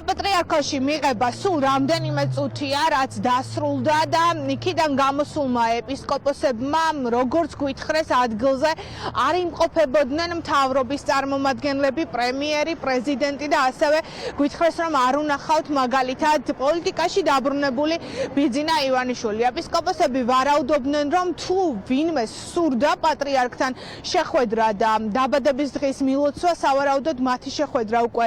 საპატრიარქოში მიღება სულ რამდენიმე წუთია, რაც დასრულდა და იქიდან გამოსულმა ეპისკოპოსებმა, როგორც გვითხრეს ადგილზე, არ იმყოფებოდნენ მთავრობის წარმომადგენლები, პრემიერი, პრეზიდენტი და ასევე გვითხრეს, რომ არ უნახავთ მაგალითად პოლიტიკაში დაბრუნებული ბიძინა ივანიშვილი. ეპისკოპოსები ვარაუდობდნენ, რომ თუ ვინმე სურდა პატრიარქთან შეხვედრა და დაბადების დღის მილოცვა, სავარაუდოდ მათი შეხვედრა უკვე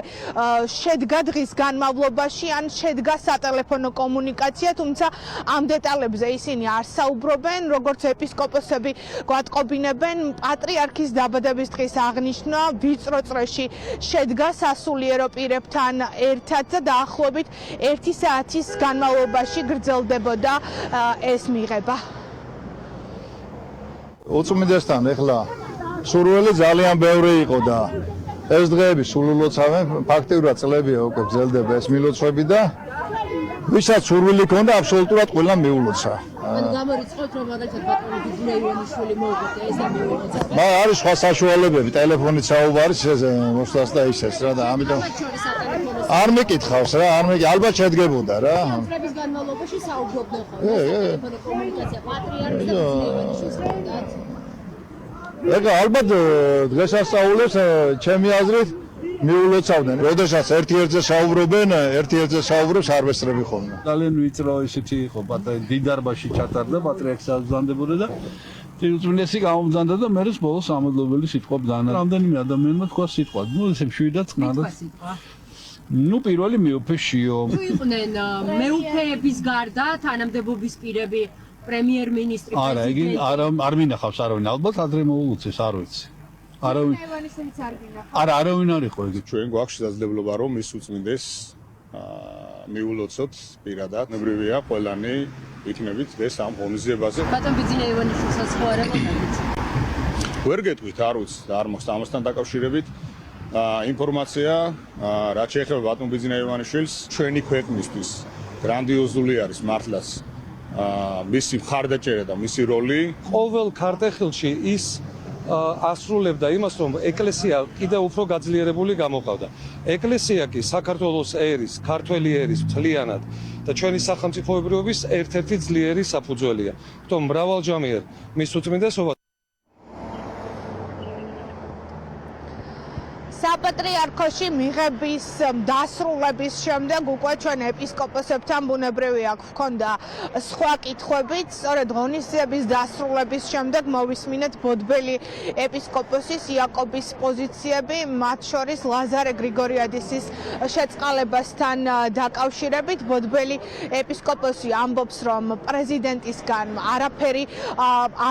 შედგა დღის განმავლობაში ან შედგა სატელეფონო კომუნიკაცია, თუმცა ამ დეტალებზე ისინი არ საუბრობენ, როგორც ეპისკოპოსები გვატყობინებენ, პატრიარქის დაბადების დღის აღნიშვნა ვიწრო წრეში შედგა სასულიერო პირებთან ერთად და დაახლოებით 1 საათის განმავლობაში გრძელდებოდა ეს მიღება. უწმინდესთან ეხლა სურვილი ძალიან ბევრი იყო და ეს დღეები სულ ულოცავენ, ფაქტიურად წლებია უკვე გრძელდება ეს მილოცვები და ვისაც სურვილი ქონდა აბსოლუტურად ყველამ მიულოცა. ან გამორიცხოთ რომ მაგალითად ბატონი ბიძინა ივანიშვილი მოვუწე ეს ამიულოცა. არის სხვა საშუალებები, ტელეფონით საუბარი მოსვლას და ისეს რა და ამიტომ არ მეკითხავს რა, ალბათ შედგებოდა რა. წლების განმავლობაში საუბრობდნენ ხოლმე სატელეფონო კომუნიკაცია პატრიარქს და ბიძინა ივანიშვილს ჰქონდათ. ეგ ალბათ დღესასწაულებს ჩემი აზრით მიულოცავდნენ. როდესაც ერთ-ერთზე საუბრობენ, ერთ-ერთზე საუბრობს არ ვესწრები ხოლმე. ძალიან ვიწრო ისეთი იყო, დიდარბაში ჩატარდა, პატრიარქს აღზანდებოდა და უწმინდესი გამომძანდა და მერე ბოლოს ამოძლებელი სიტყვა ბრძანა. რამდენიმე ადამიანმა თქვა სიტყვა, ესე 7 წნადად. ნუ პირველი მეუფე შიო. თუ იყვნენ მეუფეების გარდა თანამდებობის პირები, პრემიერ-მინისტრი, არა, იგი არ მინახავს არავინ, ალბათ ადრე მოულოცეს, არ ვიცი. არავინ არავინ არ იყო იგი. ჩვენ გვაქვს შესაძლებლობა რომ ის უწმინდეს მიულოცოთ პირადად. ნებრივია ყველანი იქნებით დღეს ამ ღონისძიებაზე. ბატონ ბიძინა ივანიშვილსაც ხო არ აკეთებთ? ვერ გეტყვით, არ ვიცი, არ მოხდა ამასთან დაკავშირებით ინფორმაცია, რაც შეეხება ბატონ ბიძინა ივანიშვილს, ჩვენი ქვეყნისთვის გრანდიოზული არის მართლაც მისი მხარდაჭერა და მისი როლი. ყოველ ქარტეხილში ის ასრულებდა იმას, რომ ეკლესია კიდევ უფრო გაძლიერებული გამოყავდა. ეკლესია კი საქართველოს ერის, ქართველი ერის მთლიანად და ჩვენი სახელმწიფოებრიობის ერთ-ერთი ძლიერი საფუძველია. თუმცა მრავალჯამიერ მის უწმინდესობა საპატრიარქოში მიღების დასრულების შემდეგ უკვე ჩვენ ეპისკოპოსებთან ბუნებრივია გვქონდა სხვა კითხვებით, სწორედ ღონისძიების დასრულების შემდეგ მოვისმინეთ ბოდბელი ეპისკოპოსის იაკობის პოზიციები, მათ შორის ლაზარე გრიგორიადისის შეწყალებასთან დაკავშირებით. ბოდბელი ეპისკოპოსი ამბობს, რომ პრეზიდენტისგან არაფერი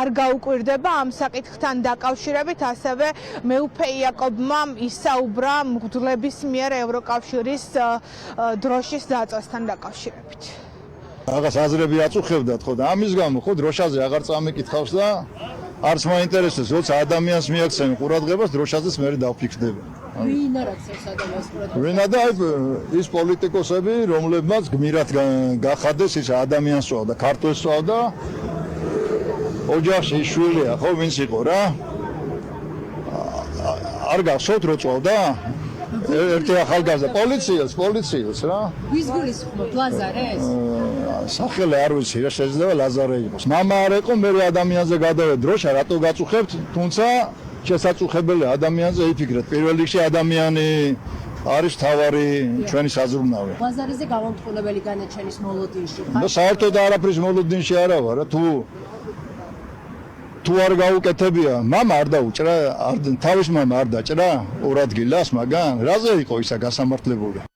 არ გაუკვირდება ამ საკითხთან დაკავშირებით, ასევე მეუფე იაკობმა საუბრა მღვდლების მიერ ევროკავშირის დროშის დაწვასთან დაკავშირებით. რაღაც აზრები აწუხებდათ ხო და ამის გამო ხო დროშაზე აღარ წამიკითხავს და არც მაინტერესებს, როცა ადამიანს მიაქცევენ ყურადღებას, დროშაზეც მე დავფიქრდება. ვინ არ აქცევს ადამიანს ყურადღებას? ვინა და ის პოლიტიკოსები, რომლებმაც გმირად გახადეს ის ადამიანს სწავდა, ქართველს სწავდა, ოჯახში შვილია ხო ვინც იყო რა? არ გახსოვთ რო წავდა ერთი ახალგაზრდა პოლიციელს რა. ვის გულისხმობ, ლაზარეს? სახელი არ ვიცი რა, შეიძლება ლაზარე იყოს. მამა არ იყო, მე ადამიანზე გადავედ დროშა, რატო გაწუხებთ? თუმცა შესაწუხებელი ადამიანზე იფიქრეთ. პირველ რიგში ადამიანი არის თავარი ჩვენი საზრუნავი. ლაზარეზე გამომტყუნებელი განაჩენის მოლოდინში ხარ? და საერთოდ არაფრის მოლოდინში არა ვარ, თუ არ გაუკეთებია, მამა არ დაუჭრა, თავის მამა არ დაჭრა 2 ადგილას, მაგან რაზე იყო ისა გასამართლებული?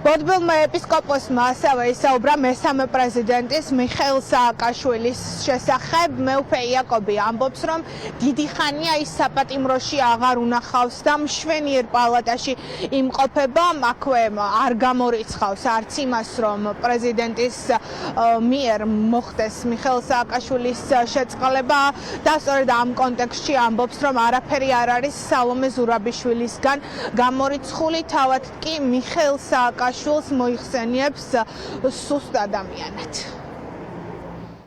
ბოდბელმა ეპისკოპოსმა ასევე ისაუბრა მესამე პრეზიდენტის მიხეილ სააკაშვილის შესახებ. მეუფე იაკობი ამბობს, რომ დიდი ხანია ის საპატიმროში აღარ უნახავს და მშვენიერ პალატაში იმყოფება. აქვე არ გამორიცხავს არც იმას, რომ პრეზიდენტის მიერ მოხდეს მიხეილ სააკაშვილის შეწყალება და სწორედ ამ კონტექსტში ამბობს, რომ არაფერი არ არის სალომე ზურაბიშვილისგან გამორიცხული, თავად კი მიხეილ სააკაშვილს მოიხსენიებს სუსტ ადამიანად.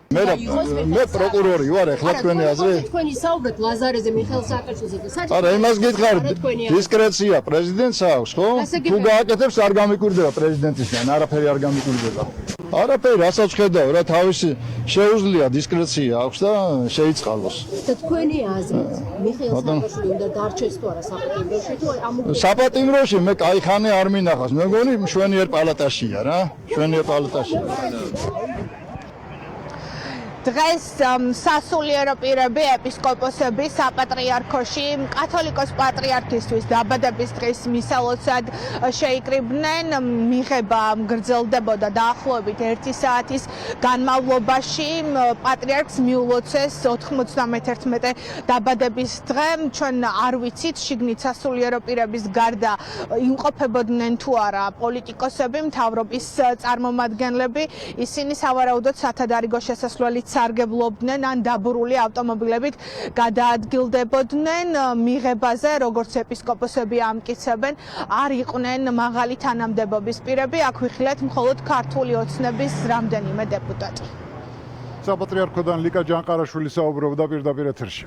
მე პროკურორი ვარ, ეხლა თქვენი აზრი. თქვენი საუბრობთ ლაზარეზე, მიხეილ სააკაშვილზე და საჭირო. არა, იმას გითხარით, დისკრეცია პრეზიდენტს აქვს, ხო? თუ გააკეთებს არ გამიკვირდება პრეზიდენტისგან, არაფერი არ გამიკვირდება. არაფერი, რასაც ხედავ, რა თავისი შეუძლია დისკრეცია აქვს და შეიწყალოს. და თქვენი აზრით, მიხეილ სააკაშვილი უნდა დარჩეს თუ არა საპატიმროში თუ ამოგვიყვება? საპატიმროში მე კაი ხანი არ მინახავს. მე მგონი მშვენიერ პალატაშია რა, მშვენიერ პალატაშია. დღეს სასულიერო პირები ეპისკოპოსები საპატრიარქოში კათოლიკოს პატრიარქისთვის დაბადების დღის მისალოცად შეიკრიბნენ. მიღება გრძელდებოდა დაახლოებით 1 საათის განმავლობაში. პატრიარქს მიულოცეს 91 დაბადების დღე. ჩვენ არ ვიცით შიგნით სასულიერო პირების გარდა იმყოფებოდნენ თუ არა პოლიტიკოსები, მთავრობის წარმომადგენლები. ისინი სავარაუდოდ სათადარიგო შესასვლელით სარგებლობდნენ ან დაბურული ავტომობილებით გადაადგილდებოდნენ. მიღებაზე, როგორც ეპისკოპოსები ამტკიცებენ, არ იყვნენ მაღალი თანამდებობის პირები, აქვიხილეთ მხოლოდ ქართული ოცნების რამდენიმე დეპუტატი. საპატრიარქოდან ლიკა ჯანყარაშვილი საუბრობდა პირდაპირ ეთერში.